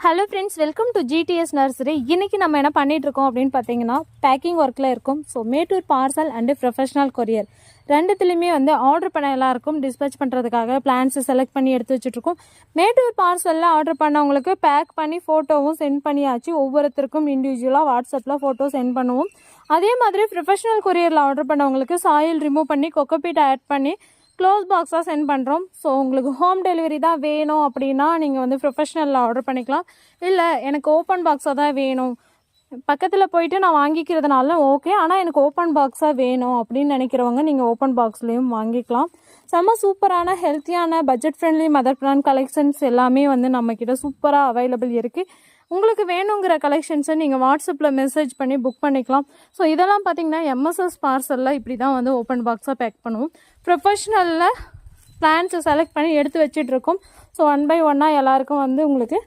Hello friends, welcome to GTS nursery. இன்றைக்கி நம்ம என்ன பண்ணிகிட்ருக்கோம் அப்படின்னு பார்த்தீங்கன்னா, பேக்கிங் ஒர்க்கில் இருக்கும். So Mettur parcel and professional courier ரெண்டுத்துலேயுமே ஆர்டர் பண்ண எல்லாருக்கும் டிஸ்பேச் பண்ணுறதுக்காக பிளான்ஸை செலக்ட் பண்ணி எடுத்து வச்சுட்ருக்கோம். மேட்டூர் பார்சலில் ஆர்டர் பண்ணவங்களுக்கு பேக் பண்ணி ஃபோட்டோவும் சென்ட் பண்ணியாச்சு. ஒவ்வொருத்தருக்கும் இண்டிவிஜுவலாக வாட்ஸ்அப்பில் ஃபோட்டோ சென்ட் பண்ணுவோம். அதே மாதிரி ப்ரொஃபஷனல் கொரியரில் ஆர்டர் பண்ணவங்களுக்கு சாயில் ரிமூவ் பண்ணி கொக்கோபீட் ஆட் பண்ணி க்ளோஸ் பாக்ஸாக சென்ட் பண்ணுறோம். ஸோ உங்களுக்கு ஹோம் டெலிவரி தான் வேணும் அப்படின்னா நீங்கள் ப்ரொஃபஷ்னலில் ஆர்டர் பண்ணிக்கலாம். இல்லை எனக்கு ஓப்பன் பாக்ஸாக தான் வேணும், பக்கத்தில் போயிட்டு நான் வாங்கிக்கிறதுனால ஓகே, ஆனால் எனக்கு ஓப்பன் பாக்ஸாக வேணும் அப்படின்னு நினைக்கிறவங்க நீங்கள் ஓப்பன் பாக்ஸ்லேயும் வாங்கிக்கலாம். செம்ம சூப்பரான ஹெல்த்தியான budget friendly mother brand collections எல்லாமே நம்மக்கிட்ட சூப்பராக அவைலபிள் இருக்குது. உங்களுக்கு வேணுங்கிற கலெக்ஷன்ஸை நீங்கள் வாட்ஸ்அப்பில் மெசேஜ் பண்ணி புக் பண்ணிக்கலாம். ஸோ இதெல்லாம் பார்த்தீங்கன்னா எம்எஸ்எஸ் பார்சலில் இப்படி தான் ஓப்பன் பாக்ஸாக பேக் பண்ணுவோம். ப்ரொஃபஷ்னலில் பிளான்ஸை செலக்ட் பண்ணி எடுத்து வச்சிட்ருக்கோம். ஸோ 1 by 1 எல்லாருக்கும் உங்களுக்கு